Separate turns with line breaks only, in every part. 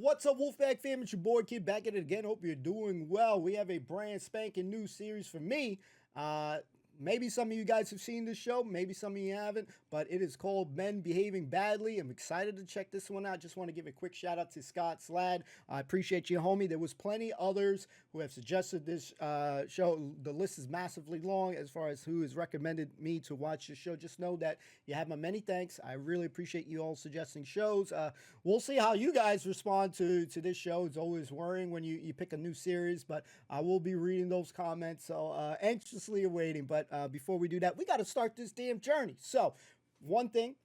What's up, Wolfpack fam? It's your boy Kid back at it again. Hope you're doing well. We have a brand spanking new series for me. Maybe some of you guys have seen this show, maybe some of you haven't, but it is called Men Behaving Badly. I'm excited to check this one out. Just want to give a quick shout out to Scott Slad. I appreciate you, homie. There was plenty others who have suggested this show. The list is massively long as far as who has recommended me to watch this show. Just know that you have my many thanks. I really appreciate you all suggesting shows. We'll see how you guys respond to this show. It's always worrying when you pick a new series, but I will be reading those comments, so anxiously awaiting. But before we do that, we got to start this damn journey. So, one thing,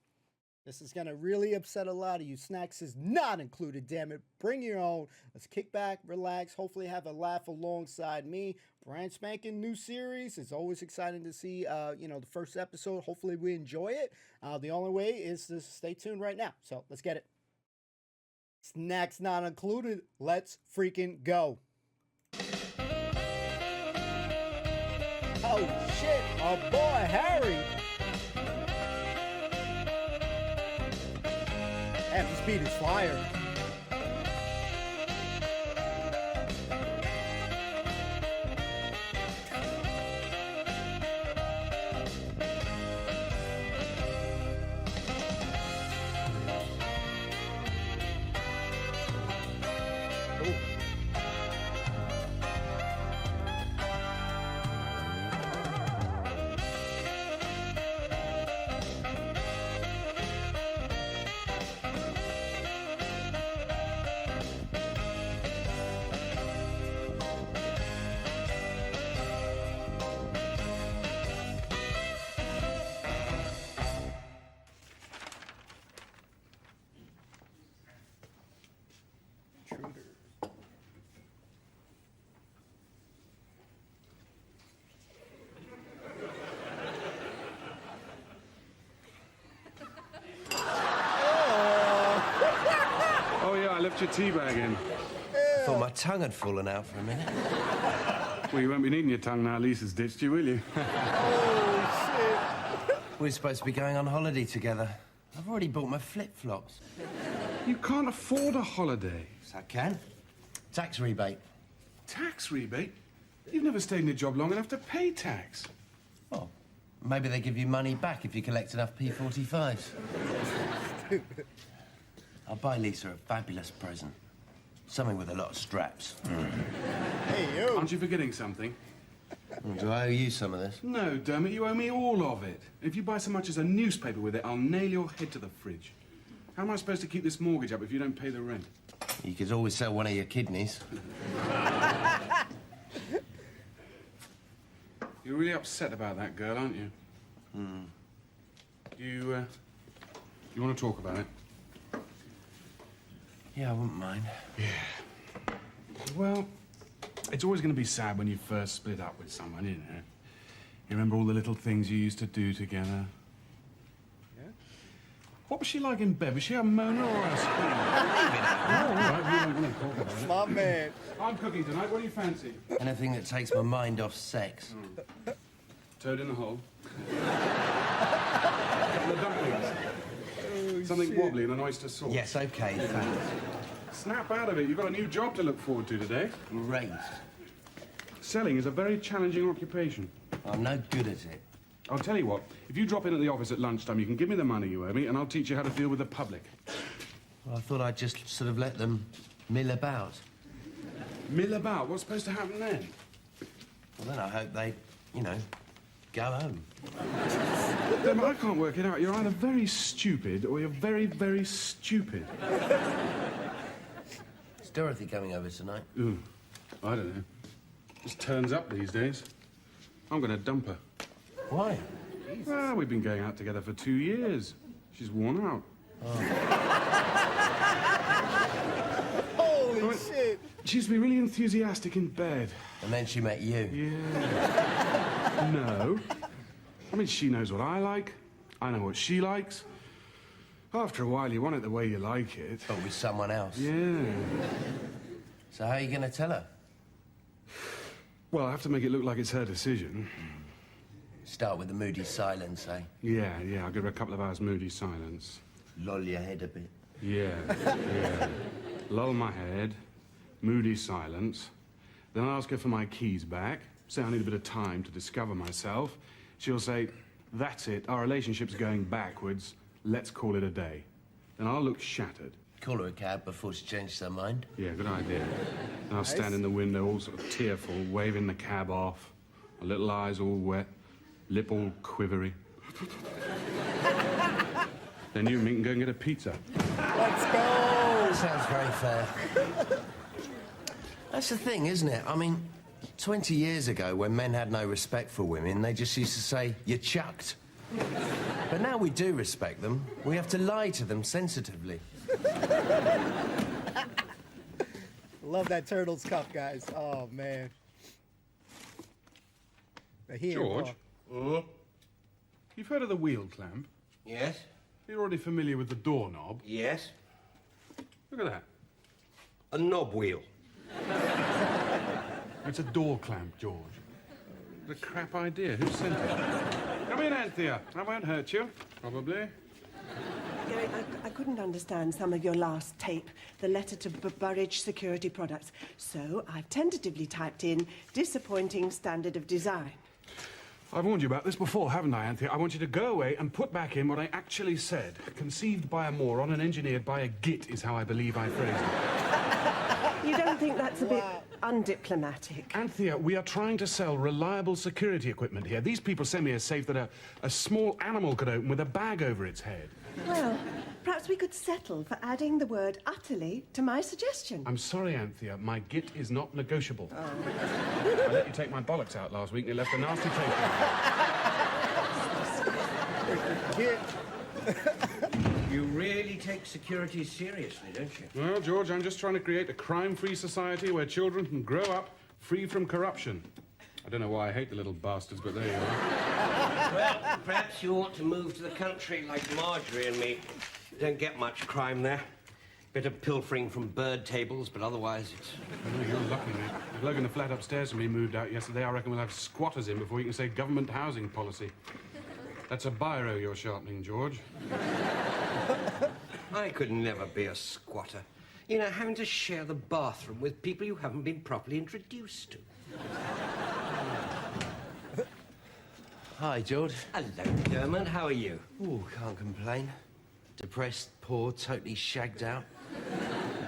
this is going to really upset a lot of you. Snacks is not included, damn it. Bring your own. Let's kick back, relax, hopefully have a laugh alongside me. Brand spanking new series. It's always exciting to see, the first episode. Hopefully we enjoy it. The only way is to stay tuned right now. So, let's get it. Snacks not included. Let's freaking go. Oh shit, our boy Harry. Damn, this beat is fire. Intruders.
Oh yeah, I left your tea bag in.
Thought my tongue had fallen out for a minute.
Well, you won't be needing your tongue now Lisa's ditched you, will you?
Oh shit.
We're supposed to be going on holiday together. I've already bought my flip-flops.
You can't afford a holiday.
Yes, I can. Tax rebate.
Tax rebate? You've never stayed in a job long enough to pay tax.
Oh, maybe they give you money back if you collect enough P45s. I'll buy Lisa a fabulous present. Something with a lot of straps.
Hey, you.
Aren't you forgetting something?
Do I owe you some of this?
No, Dermot, you owe me all of it. If you buy so much as a newspaper with it, I'll nail your head to the fridge. How am I supposed to keep this mortgage up if you don't pay the rent?
You could always sell one of your kidneys.
You're really upset about that girl, aren't you? You want to talk about it?
Yeah, I wouldn't mind.
Yeah. Well, it's always going to be sad when you first split up with someone, isn't it? You remember all the little things you used to do together? Yeah? What was she like in bed? Was she a moaner or a screamer? All right, we don't want to talk about it.
My man.
I'm cooking tonight. What do you fancy?
Anything that takes my mind off sex.
Toad in the hole. A couple of dumplings. Something
shit.
wobbly and an oyster sauce.
Yes, okay, thanks.
Snap out of it. You've got a new job to look forward to today.
Great.
Selling is a very challenging occupation.
I'm no good at it.
I'll tell you what, if you drop in at the office at lunchtime, you can give me the money you owe me, and I'll teach you how to deal with the public.
Well, I thought I'd just sort of let them mill about.
Mill about? What's supposed to happen then?
Well, then I hope they, go home.
Then I can't work it out. You're either very stupid or you're very, very stupid.
Is Dorothy coming over tonight?
Ooh, I don't know. Just turns up these days. I'm going to dump her.
Why?
Well, we've been going out together for 2 years. She's worn out.
Holy shit.
She used to be really enthusiastic in bed.
And then she met you.
Yeah. No. I mean, she knows what I like. I know what she likes. After a while, you want it the way you like it.
But with someone else.
Yeah.
So how are you going to tell her?
Well, I have to make it look like it's her decision.
Start with the moody silence, eh?
Yeah, I'll give her a couple of hours moody silence.
Loll your head a bit.
Yeah. lull my head, moody silence. Then I'll ask her for my keys back, say I need a bit of time to discover myself. She'll say, that's it, our relationship's going backwards, let's call it a day. Then I'll look shattered.
Call her a cab before she changes her mind.
Yeah, good idea. And I'll stand in the window all sort of tearful, waving the cab off, my little eyes all wet, lip all quivery. Then you and me can go and get a pizza.
Let's go!
That sounds very fair. That's the thing, isn't it? I mean, 20 years ago, when men had no respect for women, they just used to say, you're chucked. But now we do respect them. We have to lie to them sensitively.
Love that Turtles Cup, guys. Oh, man.
George? You've heard of the wheel clamp?
Yes?
You're already familiar with the doorknob.
Yes?
Look at that.
A knob wheel.
It's a door clamp, George. What a crap idea. Who sent it? Come in, Anthea. I won't hurt you, probably.
Gary, I couldn't understand some of your last tape, the letter to Burridge Security Products. So I've tentatively typed in disappointing standard of design.
I've warned you about this before, haven't I, Anthea? I want you to go away and put back in what I actually said. Conceived by a moron and engineered by a git is how I believe I phrased it.
You don't think that's a bit undiplomatic?
Anthea, we are trying to sell reliable security equipment here. These people send me a safe that a small animal could open with a bag over its head.
Well, perhaps we could settle for adding the word utterly to my suggestion.
I'm sorry, Anthea. My git is not negotiable. I let you take my bollocks out last week and it left a nasty taste.
You really take security seriously, don't you?
Well, George, I'm just trying to create a crime-free society where children can grow up free from corruption. I don't know why I hate the little bastards, but there you are.
Well, perhaps you ought to move to the country like Marjorie and me. Don't get much crime there. Bit of pilfering from bird tables, but otherwise it's...
Oh, you're lucky, mate. The bloke in the flat upstairs from me moved out yesterday. I reckon we'll have squatters in before you can say government housing policy. That's a biro you're sharpening, George.
I could never be a squatter. You know, having to share the bathroom with people you haven't been properly introduced to.
Hi, George.
Hello, Dermot. How are you?
Ooh, can't complain. Depressed, poor, totally shagged out.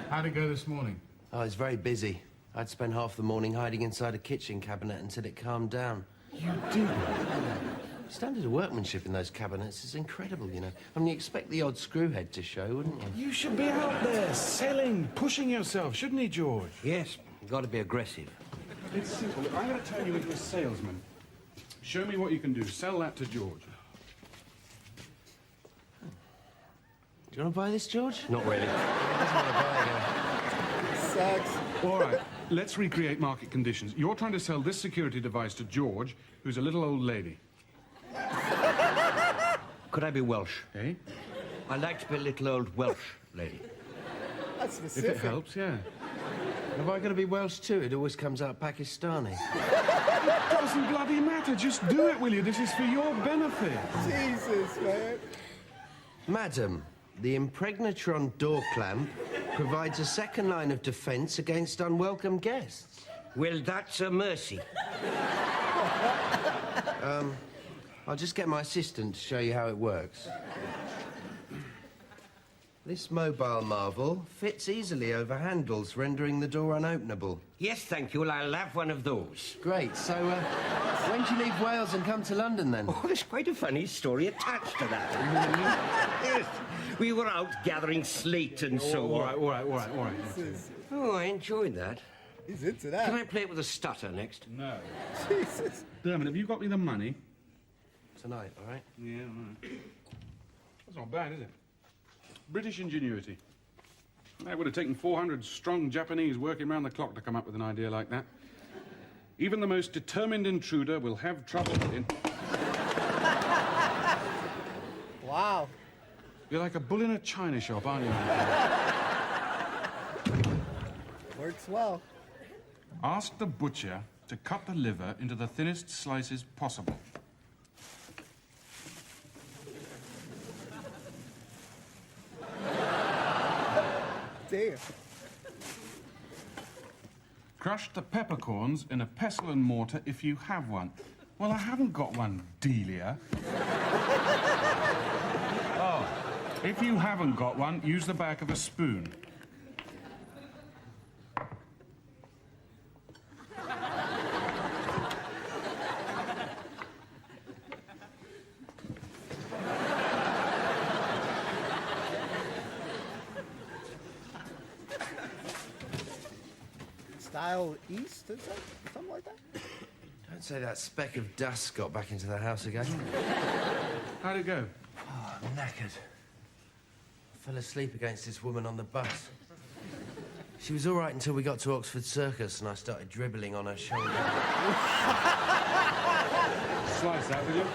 How'd it go this morning?
I was very busy. I'd spent half the morning hiding inside a kitchen cabinet until it calmed down.
You did?
Standard of workmanship in those cabinets is incredible, you know. I mean, you expect the odd screwhead to show, wouldn't you?
You should be out there, selling, pushing yourself, shouldn't he, George?
Yes, you've got to be aggressive.
It's simple. Look, I'm going to turn you into a salesman. Show me what you can do. Sell that to George.
Do you want to buy this, George?
Not really.
He doesn't want to buy it.
Sucks.
All right, let's recreate market conditions. You're trying to sell this security device to George, who's a little old lady.
Could I be Welsh?
Eh?
I'd like to be a little old Welsh lady.
That's
If
specific.
it helps, yeah.
Have I got to be Welsh too? It always comes out Pakistani.
Doesn't bloody matter. Just do it, will you? This is for your benefit.
Jesus, man.
Madam, the impregnatron door clamp provides a second line of defence against unwelcome guests.
Well, that's a mercy.
I'll just get my assistant to show you how it works. This mobile marvel fits easily over handles, rendering the door unopenable.
Yes, thank you. Well, I'll have one of those.
Great. So, when do you leave Wales and come to London, then?
Oh, there's quite a funny story attached to that. Yes. We were out gathering slate and so
All
on.
right.
Oh, I enjoyed that.
He's into that.
Can I play it with a stutter next?
No.
Jesus.
Dermot, have you got me the money?
Tonight, all right?
Yeah, all right. That's not bad, is it? British ingenuity. It would have taken 400 strong Japanese working round the clock to come up with an idea like that. Even the most determined intruder will have trouble in...
Wow.
You're like a bull in a china shop, aren't you?
Works well.
Ask the butcher to cut the liver into the thinnest slices possible.
Damn.
Crush the peppercorns in a pestle and mortar if you have one. Well, I haven't got one, Delia. Oh, if you haven't got one, use the back of a spoon.
Style East, is that something like that?
Don't say that speck of dust got back into the house again.
How'd it go?
Oh, I'm knackered. I fell asleep against this woman on the bus. She was all right until we got to Oxford Circus and I started dribbling on her shoulder.
Slice that, will you?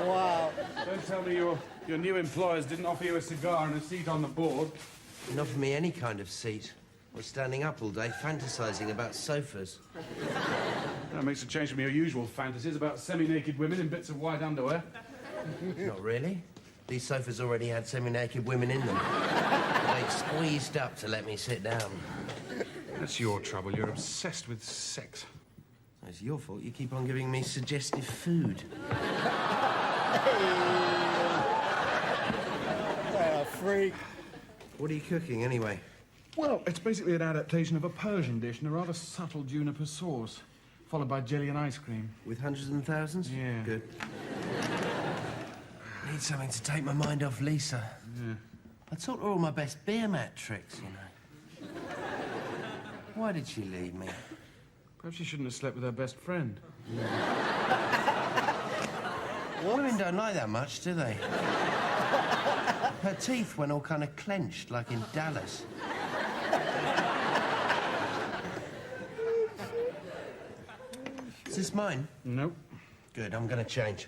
Wow.
Don't tell me your new employers didn't offer you a cigar and a seat on the board.
Didn't offer me any kind of seat. I was standing up all day, fantasising about sofas.
That makes a change from your usual fantasies about semi-naked women in bits of white underwear.
Not really. These sofas already had semi-naked women in them. They squeezed up to let me sit down.
That's your trouble. You're obsessed with sex.
It's your fault. You keep on giving me suggestive food.
What a freak.
What are you cooking, anyway?
Well, it's basically an adaptation of a Persian dish in a rather subtle juniper sauce, followed by jelly and ice cream.
With hundreds and thousands?
Yeah.
Good. Need something to take my mind off Lisa.
Yeah.
I taught her all my best beer mat tricks, you know. Why did she leave me?
Perhaps she shouldn't have slept with her best friend.
Women don't like that much, do they? Her teeth went all kind of clenched, like in Dallas. Is this mine?
Nope.
Good, I'm gonna change.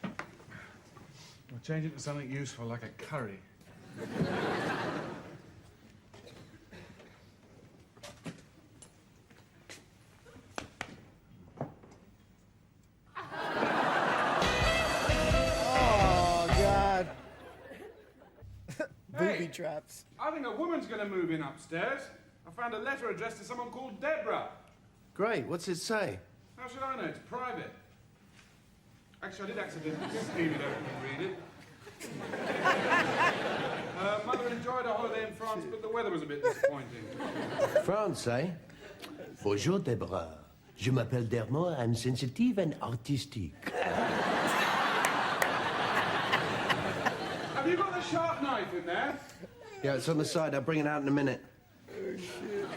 We'll change it to something useful, like a curry.
Oh, God. Booby
Hey.
traps.
I think a woman's going to move in upstairs. I found a letter addressed to someone called Deborah.
Great, what's it say?
How should I know? It's private. Actually, I did accidentally steam it open and read it. Mother enjoyed her holiday in France, but the weather was a bit disappointing.
France, eh? Bonjour, Deborah. Je m'appelle Dermot, I'm sensitive and artistic.
Have you got the sharp knife in there?
Yeah, it's on the side. I'll bring it out in a minute.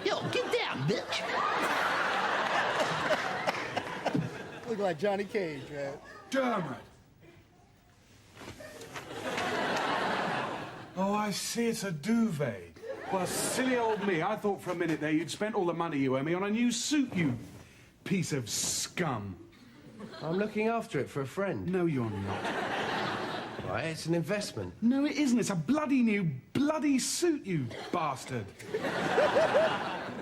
Yo, get down, bitch!
Look like Johnny Cage, man.
Dermot! Oh, I see, it's a duvet. Well, silly old me. I thought for a minute there you'd spent all the money you owe me on a new suit, you piece of scum.
I'm looking after it for a friend.
No, you're not.
Right, it's an investment.
No, it isn't. It's a bloody new bloody suit, you bastard.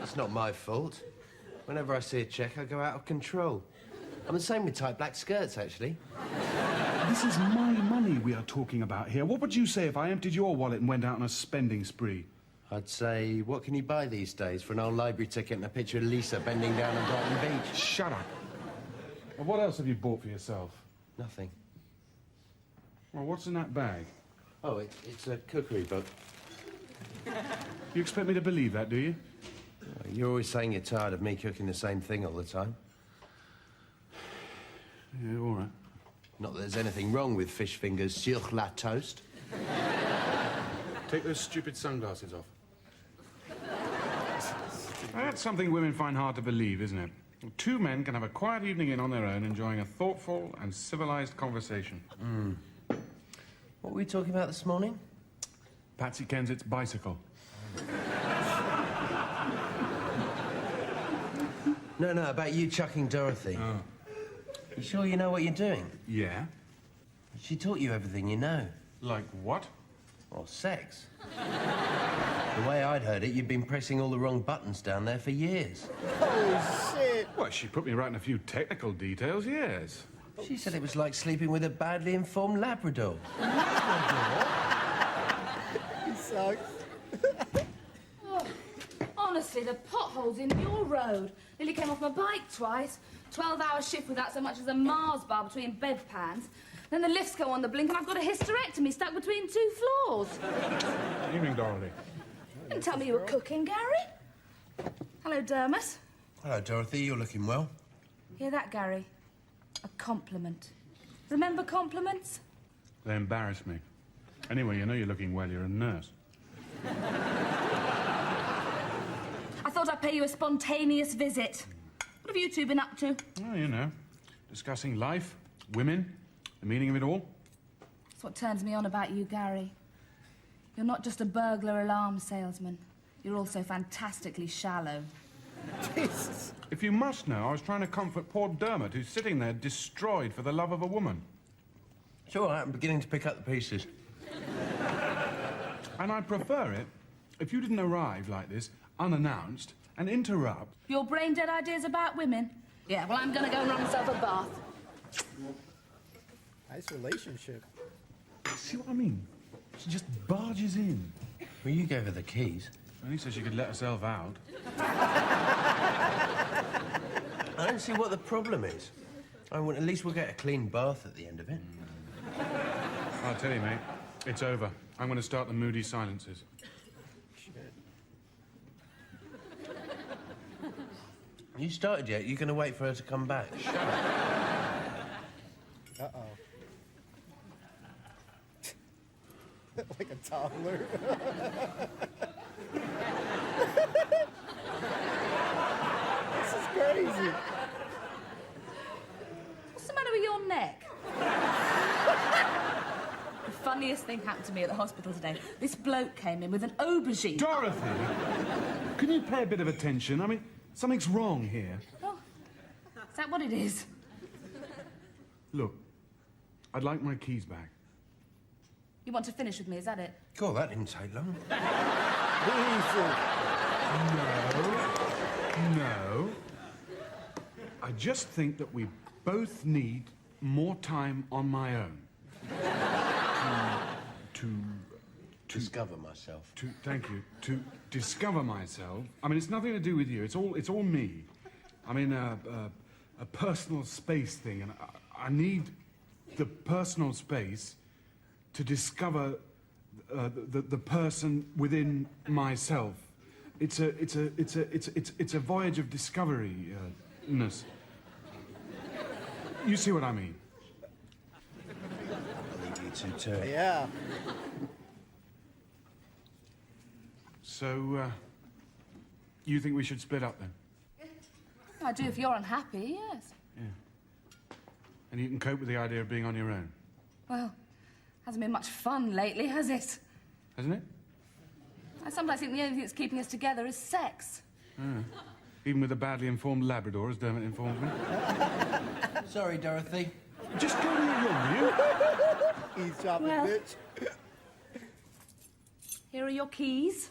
It's not my fault. Whenever I see a check, I go out of control. I'm the same with tight black skirts, actually.
This is my money we are talking about here. What would you say if I emptied your wallet and went out on a spending spree?
I'd say, what can you buy these days for an old library ticket and a picture of Lisa bending down on Brighton Beach?
Shut up. Well, what else have you bought for yourself?
Nothing.
Well, what's in that bag?
Oh, it's a cookery book.
You expect me to believe that, do you?
You're always saying you're tired of me cooking the same thing all the time.
Yeah, all right.
Not that there's anything wrong with fish fingers sur la toast.
Take those stupid sunglasses off. That's something women find hard to believe, isn't it? Two men can have a quiet evening in on their own, enjoying a thoughtful and civilized conversation.
What were we talking about this morning?
Patsy Kensett's bicycle.
No, about you chucking Dorothy.
Oh.
You sure you know what you're doing?
Yeah?
She taught you everything you know.
Like what?
Well, sex. The way I'd heard it, you'd been pressing all the wrong buttons down there for years.
Oh, shit.
Well, she put me right in a few technical details, yes.
She said it was like sleeping with a badly informed Labrador.
He sucks.
Oh,
Honestly, the potholes in your road. Nearly came off my bike twice. 12-hour shift without so much as a Mars bar between bedpans. Then the lifts go on the blink and I've got a hysterectomy stuck between 2 floors.
Evening, Dorothy.
You didn't tell me you were cooking, Gary. Hello, Dermot.
Hello, Dorothy. You're looking well.
Hear that, Gary? A compliment. Remember compliments?
They embarrass me. Anyway, you know you're looking well. You're a nurse.
I thought I'd pay you a spontaneous visit. What have you two been up to?
Oh, you know, discussing life, women, the meaning of it all.
That's what turns me on about you, Gary. You're not just a burglar alarm salesman. You're also fantastically shallow.
Jesus.
If you must know, I was trying to comfort poor Dermot, who's sitting there destroyed for the love of a woman.
It's all right. I'm beginning to pick up the pieces.
And I'd prefer it if you didn't arrive like this, unannounced, and interrupt.
Your brain-dead ideas about women? Yeah, well, I'm gonna go and run myself a bath.
Nice relationship.
See what I mean? She just barges in.
Well, you gave her the keys.
Only so she could let herself out.
I don't see what the problem is. At least we'll get a clean bath at the end of it.
I'll tell you, mate, it's over. I'm going to start the moody silences.
You started yet? You're going to wait for her to come back? Shut up.
Uh-oh. Like a toddler. This is crazy.
What's the matter with your neck? The funniest thing happened to me at the hospital today. This bloke came in with an aubergine.
Dorothy! Can you pay a bit of attention? I mean, something's wrong here.
Oh, is that what it is?
Look, I'd like my keys back.
You want to finish with me, is that it?
God, that didn't take long.
No. I just think that we both need more time on my own. To
discover myself.
Thank you. To discover myself. I mean, it's nothing to do with you. It's all me. I mean, a personal space thing, and I need the personal space to discover the person within myself. It's a voyage of discovery-ness. You see what I mean?
Yeah.
So, you think we should split up then?
I do if you're unhappy, yes.
Yeah. And you can cope with the idea of being on your own?
Well, hasn't been much fun lately, has it?
Hasn't it?
I sometimes think the only thing that's keeping us together is sex.
Even with a badly informed Labrador, as Dermot informs me.
Sorry, Dorothy.
Just go to your room, will you?
Eavesdropping,
Well.
bitch.
Here are your keys.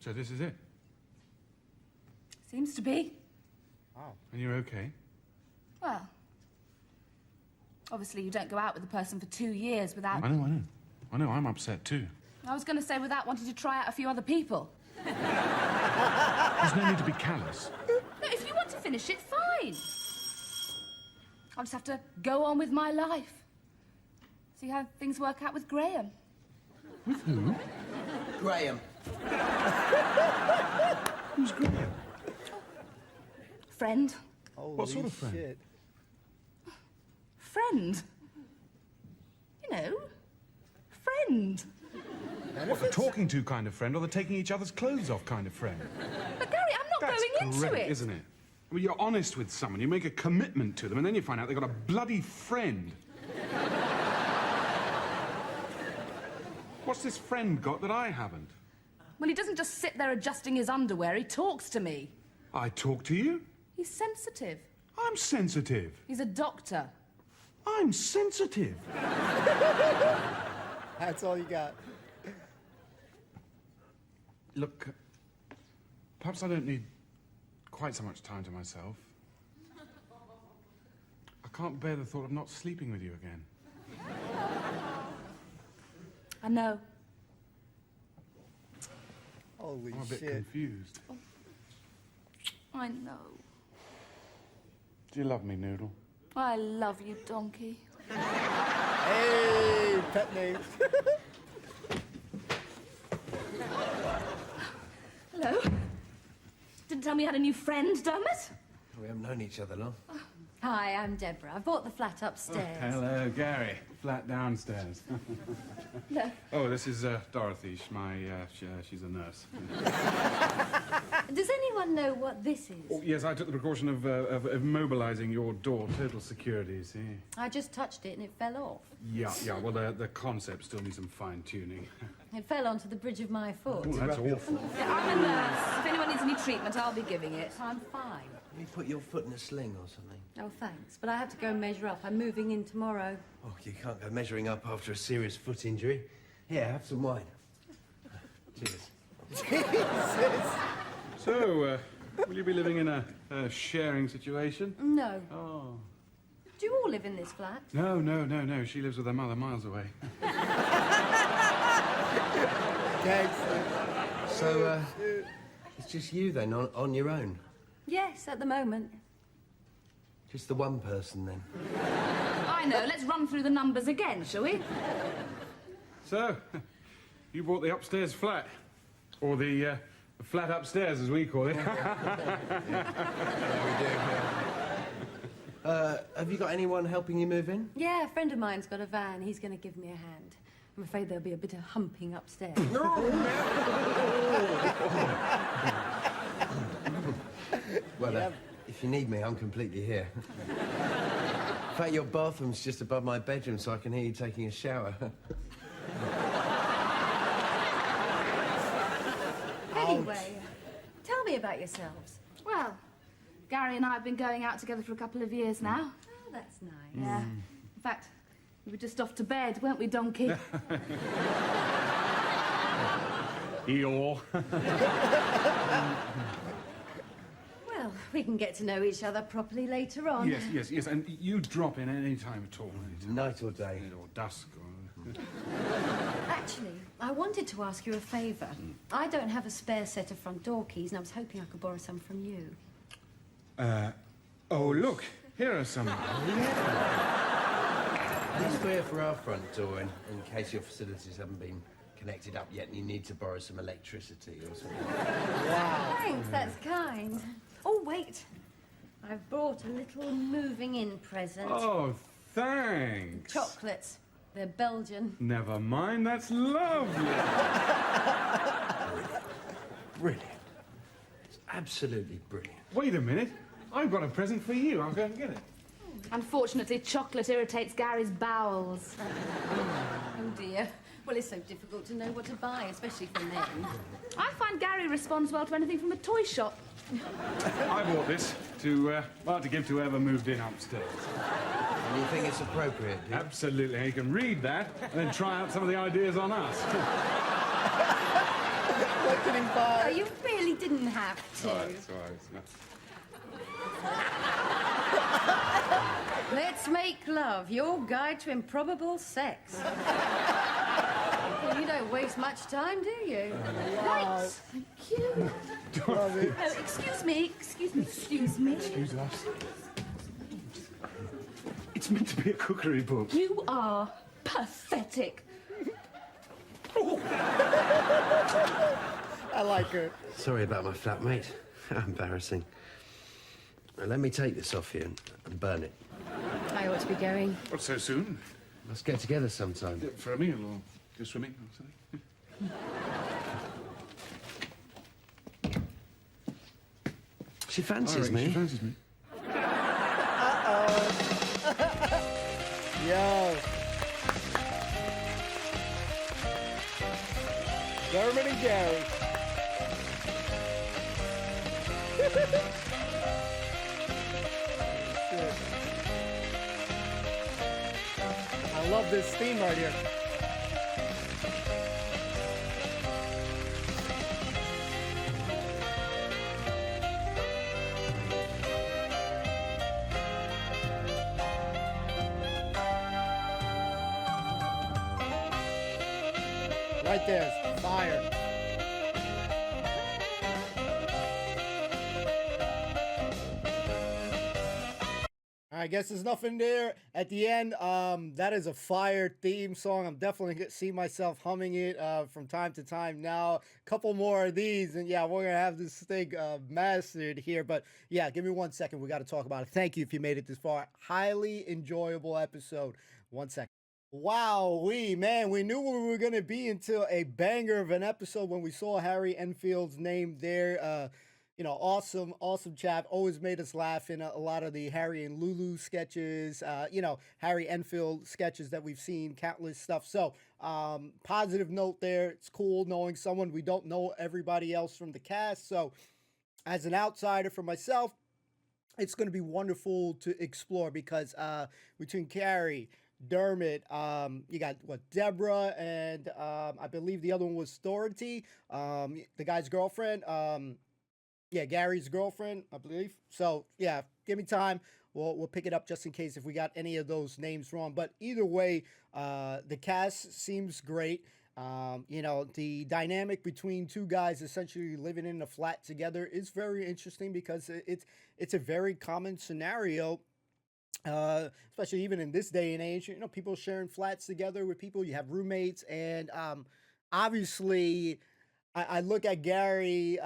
So this is it?
Seems to be.
And you're okay?
Well, obviously you don't go out with a person for 2 years without...
I know. I'm upset too.
I was going to say without wanting to try out a few other people.
There's no need to be callous.
No, if you want to finish it, fine. I'll just have to go on with my life. See how things work out with Graham.
With who?
Graham.
Who's Graham?
Friend.
Holy
sort of friend?
shit.
Friend. You know, friend.
What, the talking to kind of friend or the taking each other's clothes off kind of friend?
But Gary, I'm not
That's
going into
great,
it.
isn't it? I mean, you're honest with someone, you make a commitment to them, and then you find out they've got a bloody friend. What's this friend got that I haven't?
Well, he doesn't just sit there adjusting his underwear, he talks to me.
I talk to you?
He's sensitive.
I'm sensitive.
He's a doctor.
I'm sensitive.
That's all you got.
Look, perhaps I don't need quite so much time to myself. I can't bear the thought of not sleeping with you again.
I know.
Holy
I'm a bit
shit.
confused.
I know.
Do you love me, Noodle?
I love you, donkey.
Hey, pet names.
Hello. Didn't tell me you had a new friend, Dermot.
We haven't known each other long.
Hi, I'm Deborah. I bought the flat upstairs.
Hello, Gary. Flat downstairs.
No.
Oh, this is Dorothy. She's a nurse.
Does anyone know what this is?
Oh, yes, I took the precaution of immobilizing your door. Total security, see?
I just touched it and it fell off.
Yeah, well, the concept still needs some fine-tuning.
It fell onto the bridge of my foot.
Oh, that's awful.
Yeah, I'm a nurse. If anyone needs any treatment, I'll be giving it.
I'm fine.
You put your foot in a sling or something.
Oh, thanks. But I have to go and measure up. I'm moving in tomorrow.
Oh, you can't go measuring up after a serious foot injury. Here, have some wine. Cheers.
So, will you be living in a sharing situation?
No.
Oh.
Do you all live in this flat?
No. She lives with her mother miles away.
Gangster.
So, it's just you then, on your own?
Yes, at the moment.
Just the one person then?
I know. Let's run through the numbers again, shall we?
So, you bought the upstairs flat. Or the flat upstairs, as we call it.
Have you got anyone helping you move in?
Yeah, a friend of mine's got a van. He's going to give me a hand. I'm afraid there'll be a bit of humping upstairs.
Well, if you need me, I'm completely here. In fact, your bathroom's just above my bedroom, so I can hear you taking a shower.
Anyway, tell me about yourselves.
Well, Gary and I have been going out together for a couple of years now.
Oh, that's nice.
Yeah. In fact, we were just off to bed, weren't we, donkey?
Eeyore.
Well, we can get to know each other properly later on.
Yes. And you drop in any time at all.
Night or day?
Or dusk.
Actually, I wanted to ask you a favour. I don't have a spare set of front door keys, and I was hoping I could borrow some from you.
Oh, look. Here are some.
These three are for our front door, in case your facilities haven't been connected up yet and you need to borrow some electricity or something.
Wow.
Thanks, that's kind. Oh, wait. I've brought a little moving-in present.
Oh, thanks.
Chocolates. They're Belgian.
Never mind, that's lovely.
Brilliant. It's absolutely brilliant.
Wait a minute. I've got a present for you. I'll go and get it.
Unfortunately, chocolate irritates Gary's bowels.
Oh, dear. Well, it's so difficult to know what to buy, especially for men.
I find Gary responds well to anything from a toy shop.
I bought this to give to whoever moved in upstairs.
And you think it's appropriate, do you?
Absolutely. And you can read that and then try out some of the ideas on us.
What can he buy?
Oh, you really didn't have to.
All right.
Let's make love, your guide to improbable sex. Well, you don't waste much time, do you?
Right. Thank you.
Love it.
Oh, excuse me.
Excuse us. It's meant to be a cookery book.
You are pathetic.
I like her.
Sorry about my flatmate. How embarrassing. Now, let me take this off you and burn it.
I ought to be going.
What, so soon?
Let's get together sometime.
For a meal or go swimming or something?
She fancies me.
She fancies me.
Yo. Dermot and Gary. I love this theme right here. Right there, fire. I guess there's nothing there at the end. That is a fire theme song. I'm definitely gonna see myself humming it from time to time now. A couple more of these, and yeah, we're gonna have this thing mastered here. But yeah, give me 1 second. We got to talk about it. Thank you if you made it this far. Highly enjoyable episode. 1 second. Wow, we knew we were gonna be into a banger of an episode when we saw Harry Enfield's name there. Awesome chap. Always made us laugh in a lot of the Harry and Lulu sketches, Harry Enfield sketches that we've seen, countless stuff. So, positive note there. It's cool knowing someone. We don't know everybody else from the cast. So, as an outsider for myself, it's going to be wonderful to explore because between Carrie, Dermot, you got Deborah, and I believe the other one was Dorothy, the guy's girlfriend. Gary's girlfriend, I believe. So yeah, give me time. We'll pick it up just in case if we got any of those names wrong. But either way, the cast seems great. The dynamic between two guys essentially living in a flat together is very interesting because it's a very common scenario. Especially even in this day and age, people sharing flats together with people. You have roommates, and obviously, I look at Gary.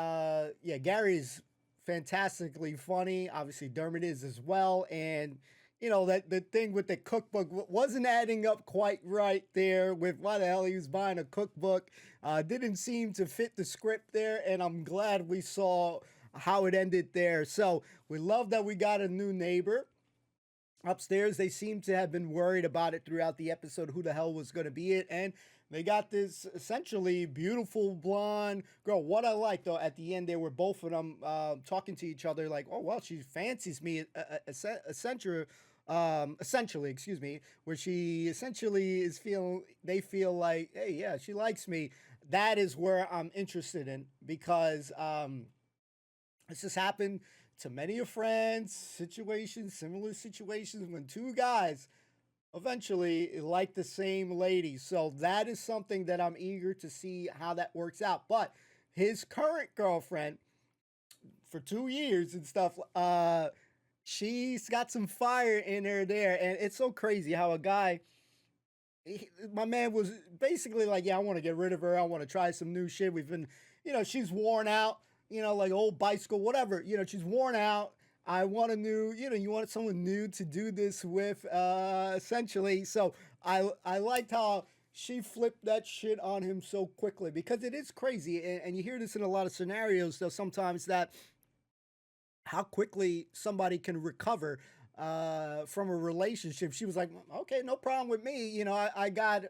Gary's fantastically funny. Obviously, Dermot is as well. And, that the thing with the cookbook wasn't adding up quite right there with why the hell he was buying a cookbook. Didn't seem to fit the script there. And I'm glad we saw how it ended there. So we love that we got a new neighbor. Upstairs, they seem to have been worried about it throughout the episode, who the hell was going to be it. And they got this essentially beautiful blonde girl. What I like, though, at the end, they were both of them talking to each other like, oh, well, she fancies me, essentially, where she essentially they feel like, hey, yeah, she likes me. That is where I'm interested in because this has happened to many of friends, similar situations when two guys eventually like the same lady. So that is something that I'm eager to see how that works out. But his current girlfriend for 2 years and stuff, she's got some fire in her there. And it's so crazy how a guy, my man was basically like, yeah, I want to get rid of her. I want to try some new shit. We've been, she's worn out, like old bicycle, whatever, she's worn out. I want a new, you want someone new to do this with, essentially. So I liked how she flipped that shit on him so quickly because it is crazy. And you hear this in a lot of scenarios, though, sometimes that how quickly somebody can recover from a relationship. She was like, okay, no problem with me. I got,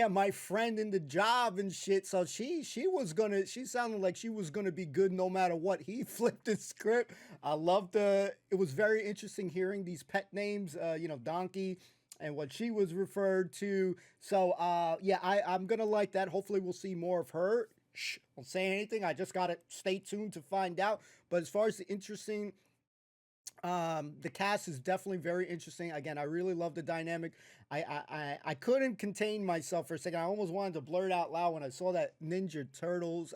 my friend in the job and shit. So she sounded like she was gonna be good no matter what. He flipped the script. I loved it was very interesting hearing these pet names, Donkey and what she was referred to. So I'm gonna like that. Hopefully we'll see more of her. Shh, don't say anything. I just gotta stay tuned to find out. But as far as the interesting, the cast is definitely very interesting. Again, I really love the dynamic. I couldn't contain myself for a second. I almost wanted to blurt out loud when I saw that Ninja Turtles,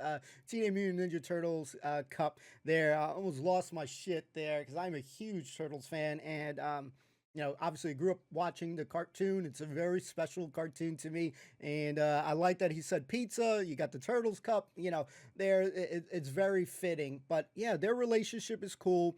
Teenage Mutant Ninja Turtles cup there. I almost lost my shit there because I'm a huge Turtles fan. And, obviously grew up watching the cartoon. It's a very special cartoon to me. And I like that he said pizza. You got the Turtles cup, it's very fitting. But yeah, their relationship is cool.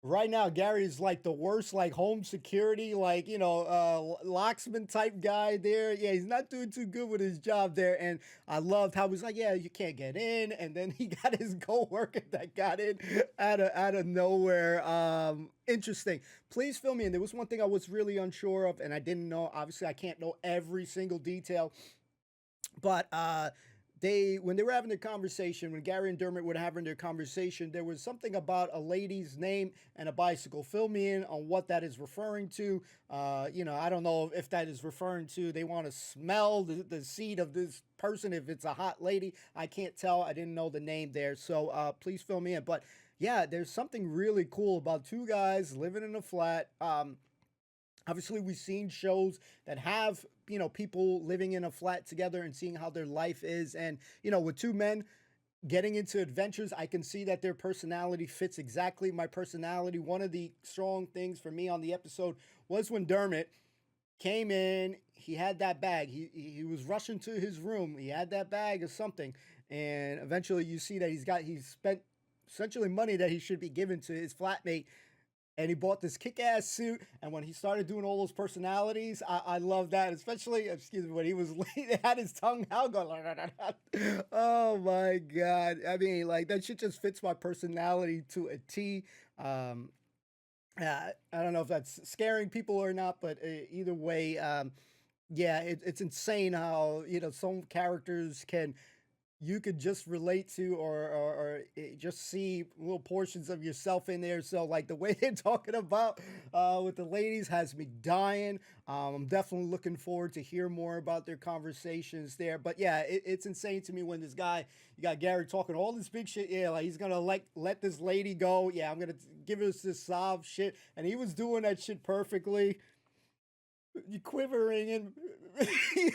Right now, Gary's like the worst, like home security, locksman type guy there. Yeah, he's not doing too good with his job there. And I loved how he was like, yeah, you can't get in. And then he got his co-worker that got in out of nowhere. Interesting. Please fill me in. There was one thing I was really unsure of, and I didn't know. Obviously, I can't know every single detail. But when they were having their conversation, when Gary and Dermot were having their conversation, there was something about a lady's name and a bicycle. Fill me in on what that is referring to. I don't know if that is referring to they want to smell the seed of this person, if it's a hot lady. I can't tell. I didn't know the name there. So please fill me in. But yeah, there's something really cool about two guys living in a flat. Obviously, we've seen shows that have, people living in a flat together and seeing how their life is. And, with two men, getting into adventures. I can see that their personality fits exactly my personality. One of the strong things for me on the episode was when Dermot came in. He had that bag. He was rushing to his room. He had that bag or something, and eventually you see that he's spent essentially money that he should be given to his flatmate. And he bought this kick-ass suit, and when he started doing all those personalities, I love that, especially, excuse me, when he was had his tongue out going, oh my God. I mean, like, that shit just fits my personality to a T. I don't know if that's scaring people or not, but either way, yeah, it's insane how, some characters you could just relate to or just see little portions of yourself in there. So like the way they're talking about with the ladies has me dying. I'm definitely looking forward to hear more about their conversations there. But yeah, it's insane to me when this guy, you got Gary talking all this big shit. Yeah, like he's gonna let this lady go. Yeah, I'm gonna give us this sob shit, and he was doing that shit perfectly. You quivering and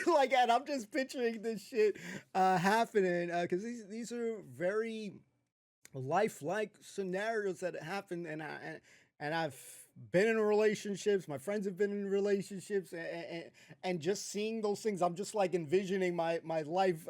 like, and I'm just picturing this shit happening because these are very lifelike scenarios that happen, and I've been in relationships. My friends have been in relationships, and just seeing those things, I'm just like envisioning my life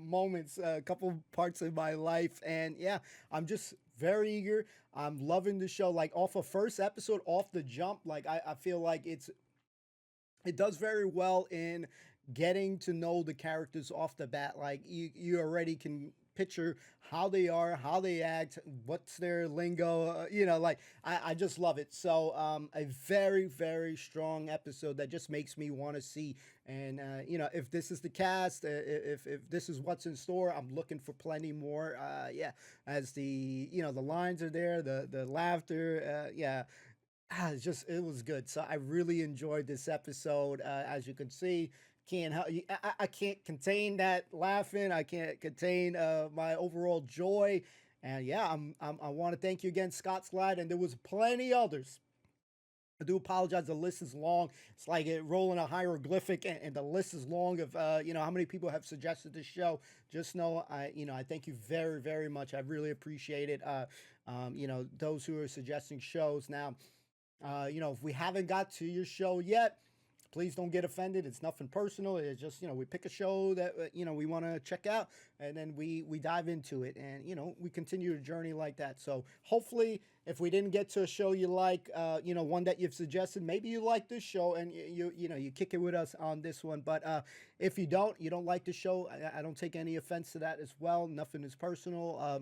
moments, a couple parts of my life, and yeah, I'm just very eager. I'm loving the show. Like off a first episode, off the jump, like I feel like it does very well in getting to know the characters off the bat. Like you already can picture how they are, how they act, what's their lingo, like I just love it. So a very, very strong episode that just makes me want to see. And, if this is the cast, if this is what's in store, I'm looking for plenty more. Yeah, as the lines are there, the laughter, yeah. It was good. So I really enjoyed this episode. As you can see, I can't contain that laughing. I can't contain my overall joy. And yeah, I want to thank you again, Scott Slide. And there was plenty others. I do apologize. The list is long. It's like rolling a hieroglyphic, and the list is long of how many people have suggested this show. Just know I thank you very, very much. I really appreciate it. Those who are suggesting shows now. If we haven't got to your show yet, please don't get offended. It's nothing personal. It's just, we pick a show that, we want to check out, and then we dive into it, and, we continue the journey like that. So hopefully if we didn't get to a show you like, one that you've suggested, maybe you like this show and you kick it with us on this one. But if you don't like the show, I don't take any offense to that as well. Nothing is personal.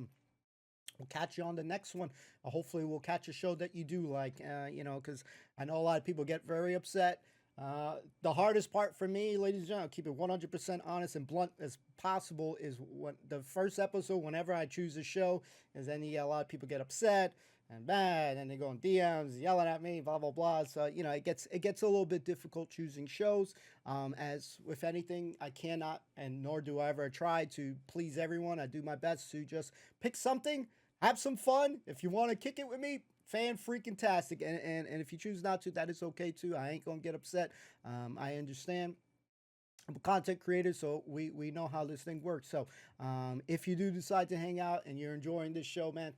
We'll catch you on the next one. Hopefully we'll catch a show that you do like, because I know a lot of people get very upset. The hardest part for me, ladies and gentlemen, keep it 100% honest and blunt as possible, is when the first episode, whenever I choose a show, is then a lot of people get upset and bad, and they go in DMs yelling at me, blah, blah, blah. So, it gets a little bit difficult choosing shows. As with anything, I cannot, and nor do I ever try to please everyone. I do my best to just pick something, have some fun. If you want to kick it with me, fan-freaking-tastic. And if you choose not to, that is okay too. I ain't going to get upset. I understand. I'm a content creator, so we know how this thing works. So if you do decide to hang out and you're enjoying this show, man,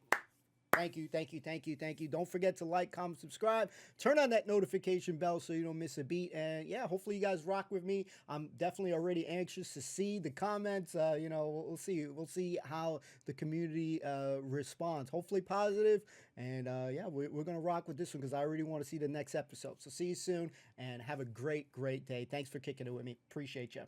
thank you, thank you, thank you, thank you. Don't forget to like, comment, subscribe. Turn on that notification bell so you don't miss a beat. And yeah, hopefully you guys rock with me. I'm definitely already anxious to see the comments. We'll see. We'll see how the community responds. Hopefully positive. And yeah, we're going to rock with this one because I already want to see the next episode. So see you soon and have a great, great day. Thanks for kicking it with me. Appreciate you.